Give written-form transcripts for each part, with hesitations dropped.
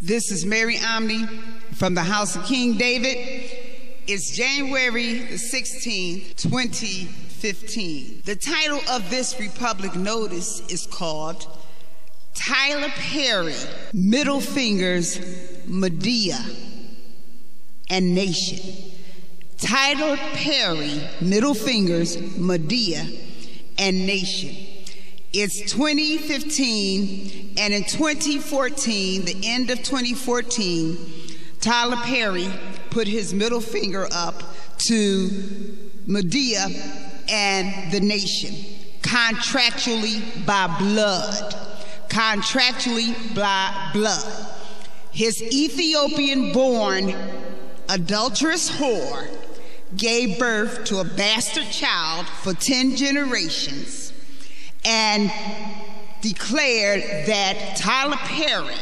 This is Mary Omni from the house of King David. It's January the 16th, 2015. The title of this Republic Notice is called Tyler Perry, Middle Fingers, Madea, and Nation. Tyler Perry, Middle Fingers, Madea, and Nation. It's 2015, and in 2014, the end of 2014, Tyler Perry put his middle finger up to Madea and the Nation, contractually by blood. Contractually by blood. His Ethiopian-born adulterous whore gave birth to a bastard child for 10 generations and declared that Tyler Perry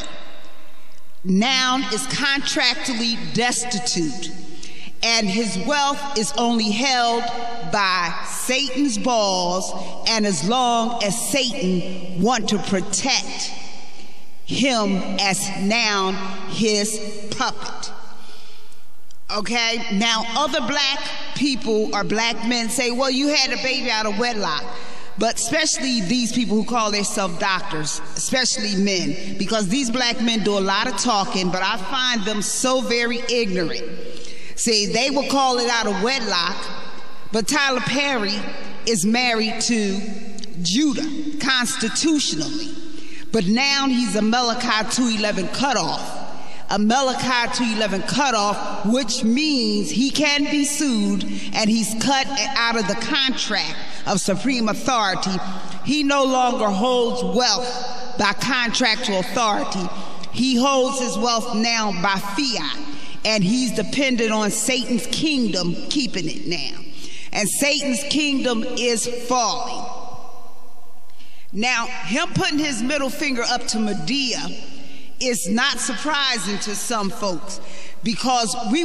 now is contractually destitute, and his wealth is only held by Satan's balls, and as long as Satan wants to protect him as now his puppet. Okay, now other black people or black men say, well, you had a baby out of wedlock. But especially these people who call themselves doctors, especially men, because these black men do a lot of talking, but I find them so very ignorant. See, they will call it out of wedlock, but Tyler Perry is married to Judah constitutionally. But now he's a Malachi 2:11 cutoff. A Malachi 2:11 cutoff, which means he can be sued and he's cut out of the contract of supreme authority. He no longer holds wealth by contractual authority. He holds his wealth now by fiat, and he's dependent on Satan's kingdom keeping it now. And Satan's kingdom is falling. Now, him putting his middle finger up to Madea is not surprising to some folks, because I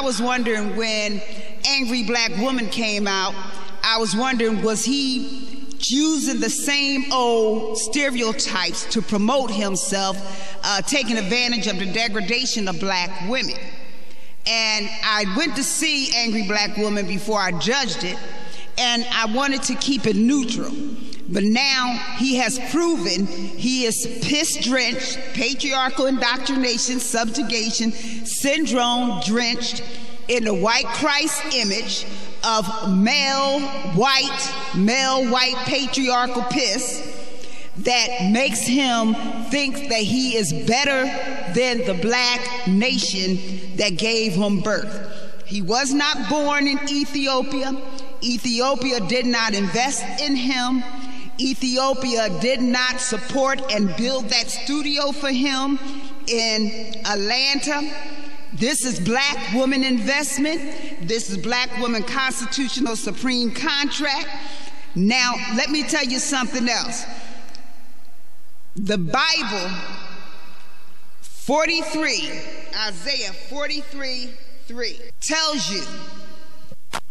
was wondering when Angry Black Woman came out, I was wondering, was he using the same old stereotypes to promote himself, taking advantage of the degradation of black women? And I went to see Angry Black Woman before I judged it, and I wanted to keep it neutral. But now he has proven he is piss-drenched, patriarchal indoctrination, subjugation, syndrome-drenched in the white Christ image of male white patriarchal piss that makes him think that he is better than the black nation that gave him birth. He was not born in Ethiopia. Ethiopia did not invest in him. Ethiopia did not support and build that studio for him in Atlanta. This is black woman investment. This is black woman constitutional supreme contract. Now, let me tell you something else. The Bible, Isaiah 43:3 tells you,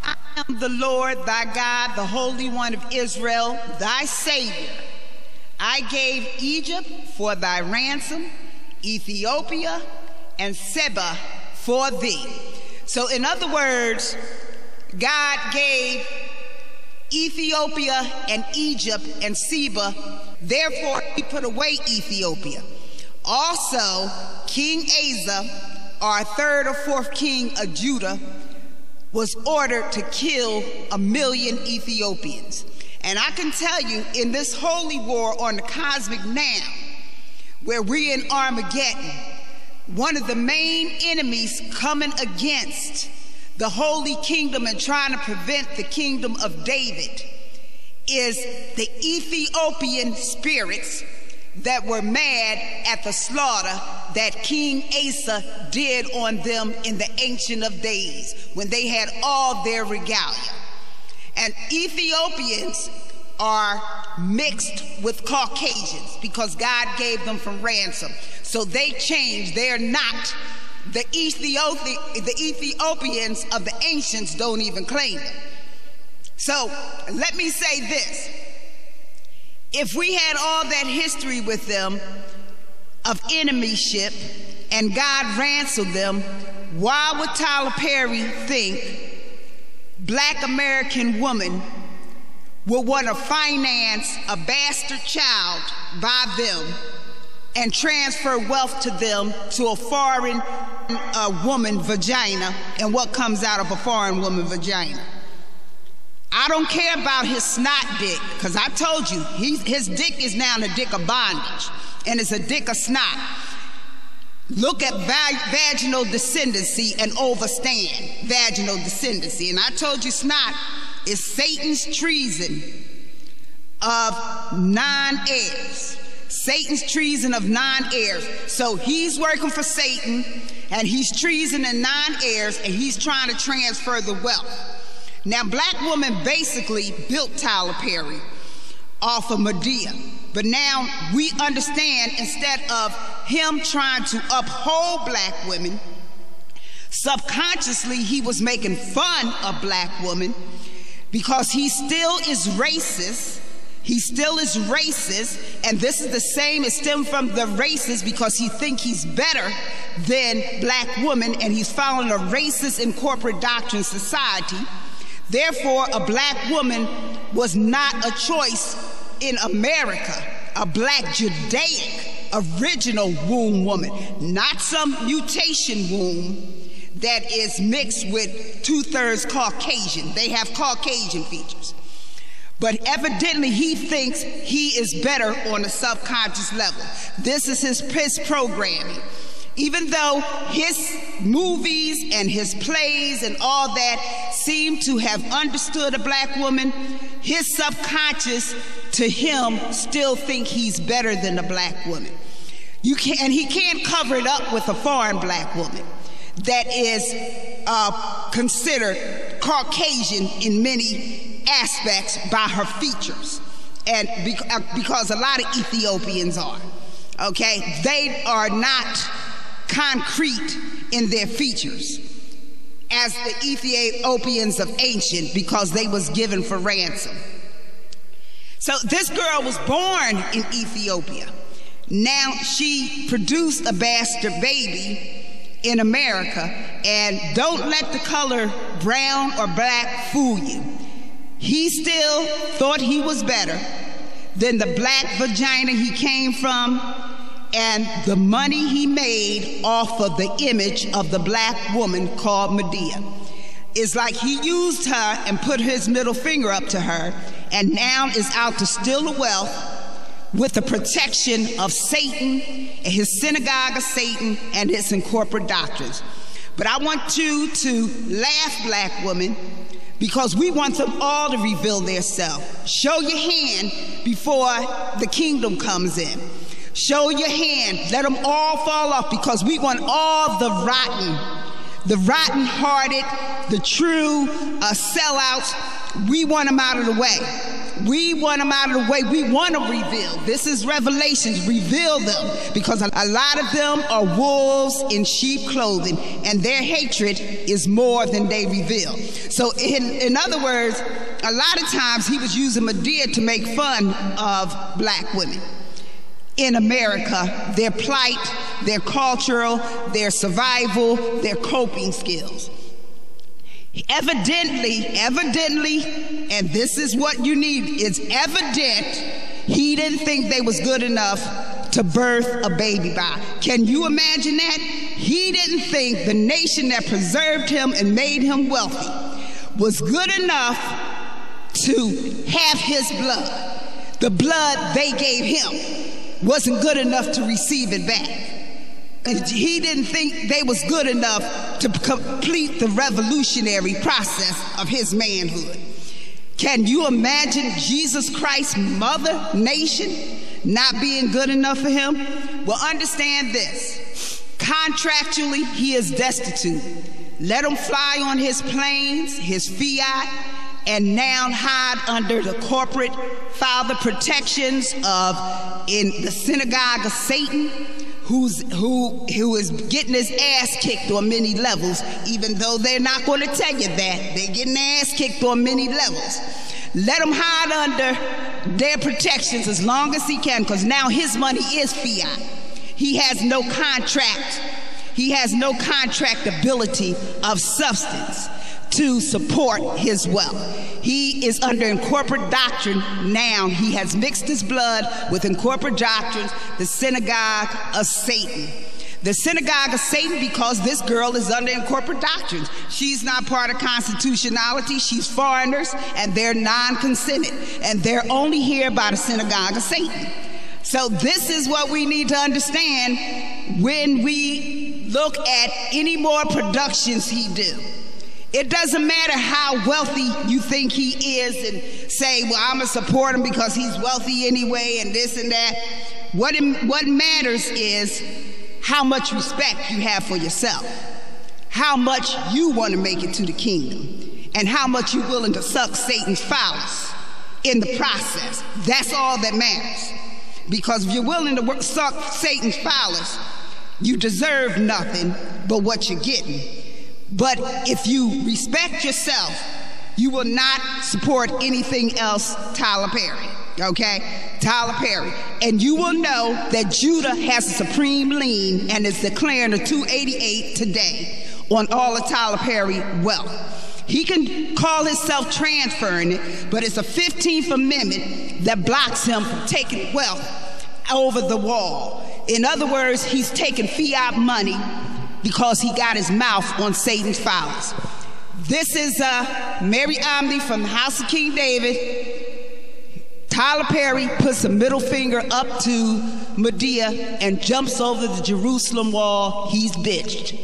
I am the Lord thy God, the Holy One of Israel, thy Savior. I gave Egypt for thy ransom, Ethiopia and Seba for thee. So in other words, God gave Ethiopia and Egypt and Seba, therefore he put away Ethiopia. Also, King Asa, our third or fourth king of Judah, was ordered to kill 1 million Ethiopians. And I can tell you, in this holy war on the cosmic now, where we're in Armageddon, one of the main enemies coming against the holy kingdom and trying to prevent the kingdom of David is the Ethiopian spirits that were mad at the slaughter that King Asa did on them in the Ancient of Days, when they had all their regalia. And Ethiopians are mixed with Caucasians because God gave them from ransom. So they changed. They're not the Ethiopians of the ancients, don't even claim them. So let me say this. If we had all that history with them, of enemyship, and God ransomed them, why would Tyler Perry think Black American woman would want to finance a bastard child by them and transfer wealth to them to a foreign woman vagina and what comes out of a foreign woman vagina? I don't care about his snot dick, because I told you, his dick is now the dick of bondage, and it's a dick of snot. Look at vaginal descendancy and overstand vaginal descendancy. And I told you snot is Satan's treason of non-heirs. Satan's treason of non-heirs. So he's working for Satan, and he's treasoning non-heirs, and he's trying to transfer the wealth. Now, Black woman basically built Tyler Perry off of Madea. But now we understand, instead of him trying to uphold Black women, subconsciously he was making fun of Black women, because he still is racist. He still is racist, and this is the same, it stemmed from the racist because he thinks he's better than Black women, and he's following a racist and corporate doctrine society. Therefore, a Black woman was not a choice in America, a Black Judaic original womb woman, not some mutation womb that is mixed with 2/3 Caucasian. They have Caucasian features. But evidently he thinks he is better on a subconscious level. This is his programming. Even though his movies and his plays and all that seem to have understood a Black woman, his subconscious to him still think he's better than a Black woman. And he can't cover it up with a foreign Black woman that is considered Caucasian in many aspects by her features, and because a lot of Ethiopians are, okay? They are not concrete in their features as the Ethiopians of ancient, because they was given for ransom. So this girl was born in Ethiopia. Now she produced a bastard baby in America, and don't let the color brown or Black fool you. He still thought he was better than the Black vagina he came from and the money he made off of the image of the Black woman called Madea. It's like he used her and put his middle finger up to her, and now is out to steal the wealth with the protection of Satan and his synagogue of Satan and his corporate doctrines. But I want you to laugh, Black women, because we want them all to reveal their self. Show your hand before the kingdom comes in. Show your hand. Let them all fall off, because we want all the rotten-hearted, the true sellouts. We want them out of the way. We want them out of the way. We want to reveal. This is Revelations. Reveal them, because a lot of them are wolves in sheep clothing, and their hatred is more than they reveal. So in other words, a lot of times he was using Madea to make fun of Black women in America, their plight, their cultural, their survival, their coping skills. Evidently, and this is what you need, it's evident he didn't think they was good enough to birth a baby by. Can you imagine that? He didn't think the nation that preserved him and made him wealthy was good enough to have his blood. The blood they gave him wasn't good enough to receive it back. And he didn't think they was good enough to complete the revolutionary process of his manhood. Can you imagine Jesus Christ's mother nation not being good enough for him? Well, understand this. Contractually, he is destitute. Let him fly on his planes, his fiat, and now hide under the corporate father protections of in the synagogue of Satan, who is getting his ass kicked on many levels, even though they're not going to tell you that. They're getting their ass kicked on many levels. Let him hide under their protections as long as he can, because now his money is fiat. He has no contract. He has no contractability of substance to support his wealth. He is under incorporate doctrine now. He has mixed his blood with incorporate doctrines, the synagogue of Satan. The synagogue of Satan, because this girl is under incorporate doctrines. She's not part of constitutionality. She's foreigners, and they're non-consented. And they're only here by the synagogue of Satan. So this is what we need to understand when we look at any more productions he do. It doesn't matter how wealthy you think he is and say, well, I'm going to support him because he's wealthy anyway and this and that. What matters is how much respect you have for yourself, how much you want to make it to the kingdom, and how much you're willing to suck Satan's phallus in the process. That's all that matters. Because if you're willing to suck Satan's phallus, you deserve nothing but what you're getting. But if you respect yourself, you will not support anything else Tyler Perry, okay? Tyler Perry. And you will know that Judah has a supreme lien and is declaring a 288 today on all of Tyler Perry wealth. He can call himself transferring it, but it's a 15th Amendment that blocks him from taking wealth over the wall. In other words, he's taking fiat money because he got his mouth on Satan's phallus. This is Mary Omni from the House of King David. Tyler Perry puts a middle finger up to Madea and jumps over the Jerusalem wall. He's bitched.